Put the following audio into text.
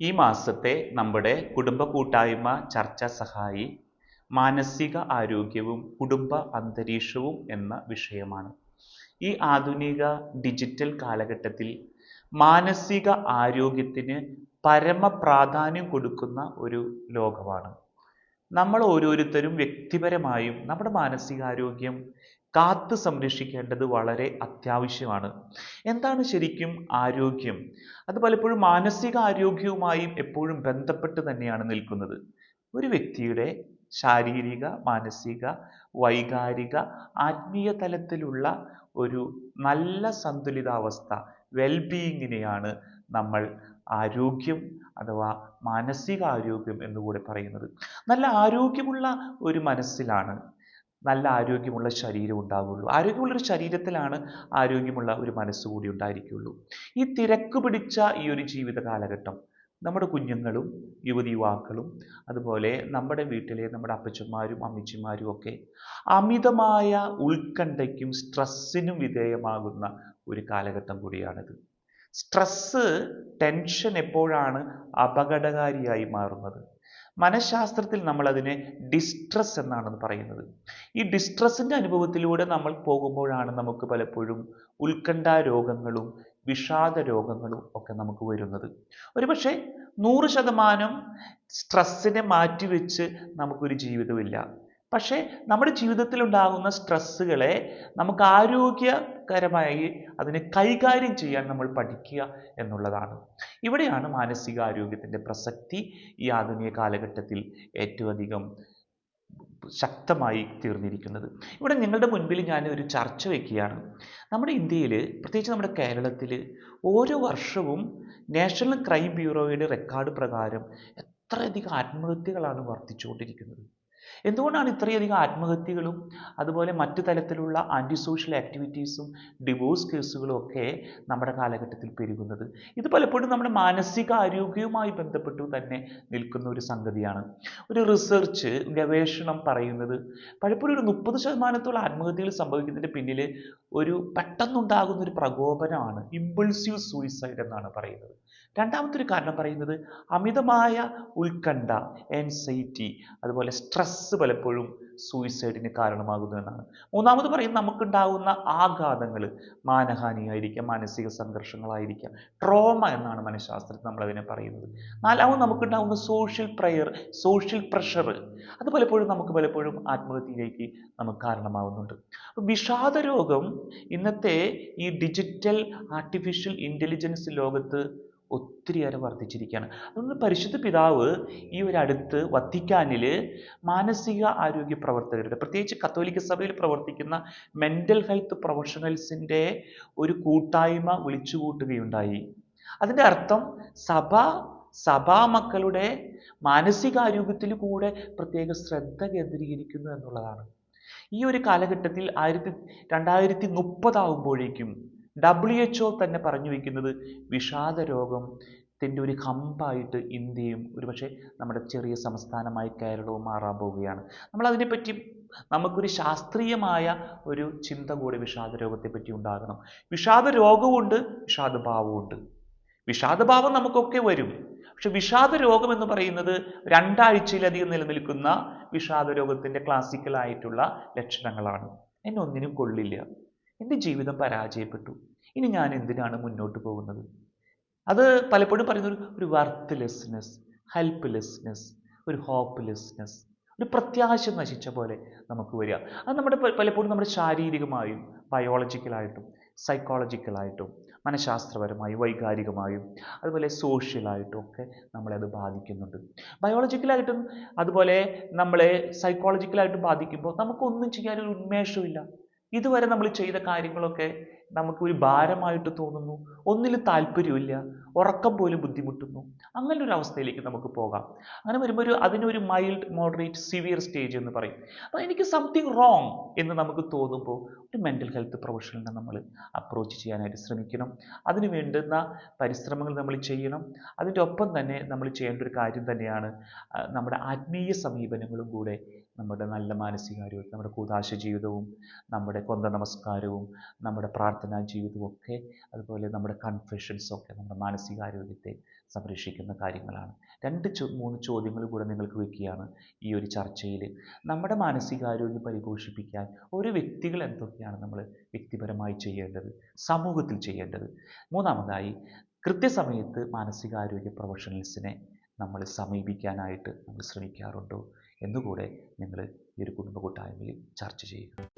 ഈ മാസത്തെ നമ്മുടെ കുടുംബ കൂട്ടായ്മ ചർച്ചാ സഹായി മാനസിക ആരോഗ്യവും കുടുംബ അന്തരീക്ഷവും എന്ന വിഷയമാണ്. ഈ ആധുനിക ഡിജിറ്റൽ കാലഘട്ടത്തിൽ മാനസിക ആരോഗ്യത്തിന് പരമപ്രാധാന്യം കൊടുക്കുന്ന ഒരു ലോകമാണ്. നമ്മൾ ഓരോരുത്തരും വ്യക്തിപരമായും നമ്മുടെ മാനസികാരോഗ്യം കാത്തു സംരക്ഷിക്കേണ്ടത് വളരെ അത്യാവശ്യമാണ്. എന്താണ് ശരിക്കും ആരോഗ്യം? അത് പലപ്പോഴും മാനസിക ആരോഗ്യവുമായും എപ്പോഴും ബന്ധപ്പെട്ട് തന്നെയാണ് നിൽക്കുന്നത്. ഒരു വ്യക്തിയുടെ ശാരീരിക, മാനസിക, വൈകാരിക, ആത്മീയ തലത്തിലുള്ള ഒരു നല്ല സന്തുലിതാവസ്ഥ, വെൽബീയിങ്ങിനെയാണ് നമ്മൾ ആരോഗ്യം അഥവാ മാനസികാരോഗ്യം എന്നുകൂടെ പറയുന്നത്. നല്ല ആരോഗ്യമുള്ള ഒരു മനസ്സിലാണ് നല്ല ആരോഗ്യമുള്ള ശരീരം ഉണ്ടാവുകയുള്ളൂ. ആരോഗ്യമുള്ള ഒരു ശരീരത്തിലാണ് ആരോഗ്യമുള്ള ഒരു മനസ്സ് കൂടി ഉണ്ടായിരിക്കുകയുള്ളൂ. ഈ തിരക്ക് പിടിച്ച ഈ ഒരു ജീവിത കാലഘട്ടം നമ്മുടെ കുഞ്ഞുങ്ങളും യുവതിയുവാക്കളും അതുപോലെ നമ്മുടെ വീട്ടിലെ നമ്മുടെ അപ്പച്ചന്മാരും അമ്മച്ചിമാരും ഒക്കെ അമിതമായ ഉത്കണ്ഠയ്ക്കും സ്ട്രെസ്സിനും വിധേയമാകുന്ന ഒരു കാലഘട്ടം കൂടിയാണിത്. സ്ട്രെസ്സ്, ടെൻഷൻ എപ്പോഴാണ് അപകടകാരിയായി മാറുന്നത്? മനഃശാസ്ത്രത്തിൽ നമ്മൾ അതിനെ ഡിസ്ട്രസ് എന്നാണ് പറയുന്നത്. ഈ ഡിസ്ട്രസിന്റെ അനുഭവത്തിലൂടെ നമ്മൾ പോകുമ്പോഴാണ് നമുക്ക് പലപ്പോഴും ഉത്കണ്ഠ രോഗങ്ങളും വിഷാദ രോഗങ്ങളും ഒക്കെ നമുക്ക് വരുന്നത്. ഒരുപക്ഷെ 100% സ്ട്രെസ്സിനെ മാറ്റിവെച്ച് നമുക്കൊരു ജീവിതമില്ല. പക്ഷേ നമ്മുടെ ജീവിതത്തിൽ ഉണ്ടാകുന്ന സ്ട്രെസ്സുകളെ നമുക്ക് ആരോഗ്യകരമായി അതിനെ കൈകാര്യം ചെയ്യാൻ നമ്മൾ പഠിക്കുക എന്നുള്ളതാണ്. ഇവിടെയാണ് മാനസികാരോഗ്യത്തിൻ്റെ പ്രസക്തി ഈ ആധുനിക കാലഘട്ടത്തിൽ ഏറ്റവും അധികം ശക്തമായി തീർന്നിരിക്കുന്നത്. ഇവിടെ നിങ്ങളുടെ മുൻപിൽ ഞാൻ ഒരു ചർച്ച വയ്ക്കുകയാണ്. നമ്മുടെ ഇന്ത്യയിൽ, പ്രത്യേകിച്ച് നമ്മുടെ കേരളത്തിൽ, ഓരോ വർഷവും നാഷണൽ ക്രൈം ബ്യൂറോയുടെ റെക്കോർഡ് പ്രകാരം എത്രയധികം ആത്മഹത്യകളാണ് വർദ്ധിച്ചുകൊണ്ടിരിക്കുന്നത്. എന്തുകൊണ്ടാണ് ഇത്രയധികം ആത്മഹത്യകളും അതുപോലെ മറ്റു തരത്തിലുള്ള ആൻറ്റി സോഷ്യൽ ആക്ടിവിറ്റീസും ഡിവോഴ്സ് കേസുകളും ഒക്കെ നമ്മുടെ കാലഘട്ടത്തിൽ പെരുകുന്നത്? ഇത് പലപ്പോഴും നമ്മുടെ മാനസിക ആരോഗ്യവുമായി ബന്ധപ്പെട്ടു തന്നെ നിൽക്കുന്ന ഒരു സംഗതിയാണ്. ഒരു റിസർച്ച്, ഗവേഷണം പറയുന്നത് പലപ്പോഴും ഒരു 30% ആത്മഹത്യകൾ സംഭവിക്കുന്നതിൻ്റെ പിന്നിൽ ഒരു പെട്ടെന്നുണ്ടാകുന്ന ഒരു പ്രകോപനമാണ്, ഇമ്പൾസീവ് സൂയിസൈഡ് എന്നാണ് പറയുന്നത്. രണ്ടാമത്തെ ഒരു കാരണം പറയുന്നത് അമിതമായ ഉത്കണ്ഠ, ആൻസൈറ്റി, അതുപോലെ സ്ട്രെസ് പലപ്പോഴും സൂയിസൈഡിന് കാരണമാകുന്നു എന്നാണ്. മൂന്നാമത് പറയുന്നത് നമുക്കുണ്ടാകുന്ന ആഘാതങ്ങൾ, മാനഹാനിയായിരിക്കാം, മാനസിക സംഘർഷങ്ങളായിരിക്കാം, ട്രോമ എന്നാണ് മനഃശാസ്ത്രത്തിൽ നമ്മൾ അതിനെ പറയുന്നത്. നാലാമത് നമുക്കുണ്ടാകുന്ന സോഷ്യൽ പ്രഷർ, അത് പലപ്പോഴും നമുക്ക് ആത്മഹത്യയിലേക്ക് നമുക്ക് കാരണമാകുന്നുണ്ട്. വിഷാദ രോഗം ഇന്നത്തെ ഈ ഡിജിറ്റൽ ആർട്ടിഫിഷ്യൽ ഇൻ്റലിജൻസ് ലോകത്ത് ഒത്തിരിയേറെ വർദ്ധിച്ചിരിക്കുകയാണ്. അതുകൊണ്ട് പരിശുദ്ധ പിതാവ് ഈ ഒരു അടുത്ത് വത്തിക്കാനിൽ മാനസിക ആരോഗ്യ പ്രവർത്തകരുടെ, പ്രത്യേകിച്ച് കത്തോലിക്ക സഭയിൽ പ്രവർത്തിക്കുന്ന മെൻ്റൽ ഹെൽത്ത് പ്രൊഫഷണൽസിൻ്റെ ഒരു കൂട്ടായ്മ വിളിച്ചു കൂട്ടുകയുണ്ടായി. അതിൻ്റെ അർത്ഥം സഭാ മക്കളുടെ മാനസികാരോഗ്യത്തിൽ കൂടെ പ്രത്യേക ശ്രദ്ധ കേന്ദ്രീകരിക്കുന്നു എന്നുള്ളതാണ്. ഈ ഒരു കാലഘട്ടത്തിൽ 2030 ആകുമ്പോഴേക്കും WHO തന്നെ പറഞ്ഞു വയ്ക്കുന്നത് വിഷാദ രോഗത്തിൻ്റെ ഒരു ഹമ്പായിട്ട് ഇന്ത്യയും ഒരുപക്ഷെ നമ്മുടെ ചെറിയ സംസ്ഥാനമായ കേരളവും മാറാൻ പോവുകയാണ്. നമ്മളതിനെപ്പറ്റി നമുക്കൊരു ശാസ്ത്രീയമായ ഒരു ചിന്ത കൂടി വിഷാദ രോഗത്തെ പറ്റി ഉണ്ടാകണം. വിഷാദ രോഗമുണ്ട്, വിഷാദഭാവമുണ്ട്. വിഷാദഭാവം നമുക്കൊക്കെ വരും. പക്ഷെ വിഷാദ രോഗം എന്ന് പറയുന്നത് 2 ആഴ്ചയിലധികം നിലനിൽക്കുന്ന വിഷാദ രോഗത്തിൻ്റെ ക്ലാസിക്കലായിട്ടുള്ള ലക്ഷണങ്ങളാണ്. എന്നെ ഒന്നിനും കൊള്ളില്ല, എൻ്റെ ജീവിതം പരാജയപ്പെട്ടു, ഇനി ഞാൻ എന്തിനാണ് മുന്നോട്ട് പോകുന്നത്? അത് പലപ്പോഴും പറയുന്ന ഒരു വർത്ത്ലെസ്നെസ്, ഹെൽപ്ലെസ്നെസ്, ഒരു ഹോപ്പ്ലെസ്നെസ്, ഒരു പ്രത്യാശ നശിച്ച പോലെ നമുക്ക് വരിക. അത് പലപ്പോഴും നമ്മുടെ ശാരീരികമായും ബയോളജിക്കലായിട്ടും സൈക്കോളജിക്കലായിട്ടും മനഃശാസ്ത്രപരമായും വൈകാരികമായും അതുപോലെ സോഷ്യലായിട്ടും ഒക്കെ നമ്മളെ അത് ബാധിക്കുന്നുണ്ട്. ബയോളജിക്കലായിട്ടും അതുപോലെ നമ്മളെ സൈക്കോളജിക്കലായിട്ടും ബാധിക്കുമ്പോൾ നമുക്കൊന്നും ചെയ്യാനൊരു ഉന്മേഷമില്ല. ഇതുവരെ നമ്മൾ ചെയ്ത കാര്യങ്ങളൊക്കെ നമുക്കൊരു ഭാരമായിട്ട് തോന്നുന്നു, ഒന്നിലും താല്പര്യമില്ല, ഉറക്കം പോലും ബുദ്ധിമുട്ടുന്നു. അങ്ങനെ ഒരു അവസ്ഥയിലേക്ക് നമുക്ക് പോകാം. അങ്ങനെ വരുമ്പോൾ അതിനൊരു മൈൽഡ്, മോഡറേറ്റ്, സിവിയർ സ്റ്റേജ് എന്ന് പറയും. അപ്പോൾ എനിക്ക് സംതിങ് റോങ് എന്ന് നമുക്ക് തോന്നുമ്പോൾ ഒരു മെൻ്റൽ ഹെൽത്ത് പ്രൊഫഷണലിനെ നമ്മൾ അപ്രോച്ച് ചെയ്യാനായിട്ട് ശ്രമിക്കണം. അതിന് വേണ്ടുന്ന പരിശ്രമങ്ങൾ നമ്മൾ ചെയ്യണം. അതിൻ്റെ ഒപ്പം തന്നെ നമ്മൾ ചെയ്യേണ്ട ഒരു കാര്യം തന്നെയാണ് നമ്മുടെ ആത്മീയ സമീപനങ്ങളും കൂടെ നമ്മുടെ നല്ല മാനസികാരോഗ്യം, നമ്മുടെ കൂദാശ ജീവിതവും നമ്മുടെ കൊന്ത നമസ്കാരവും നമ്മുടെ പ്രാർത്ഥനാ ജീവിതവും ഒക്കെ അതുപോലെ നമ്മുടെ കൺഫെഷൻസും ഒക്കെ നമ്മുടെ മാനസികാരോഗ്യത്തെ സംരക്ഷിക്കുന്ന കാര്യങ്ങളാണ്. 2-3 ചോദ്യങ്ങൾ കൂടെ നിങ്ങൾക്ക് വയ്ക്കുകയാണ് ഈ ഒരു ചർച്ചയിൽ. നമ്മുടെ മാനസികാരോഗ്യം പരിപോഷിപ്പിക്കാൻ ഒരു വ്യക്തികൾ എന്തൊക്കെയാണ് നമ്മൾ വ്യക്തിപരമായി ചെയ്യേണ്ടത്, സമൂഹത്തിൽ ചെയ്യേണ്ടത്? മൂന്നാമതായി, കൃത്യസമയത്ത് മാനസികാരോഗ്യ പ്രൊഫഷണൽസിനെ നമ്മൾ സമീപിക്കാനായിട്ട് നമ്മൾ ശ്രമിക്കാറുണ്ടോ എന്നുകൂടെ നിങ്ങൾ ഈ ഒരു കുടുംബ കൂട്ടായ്മയിൽ ചർച്ച ചെയ്യുക.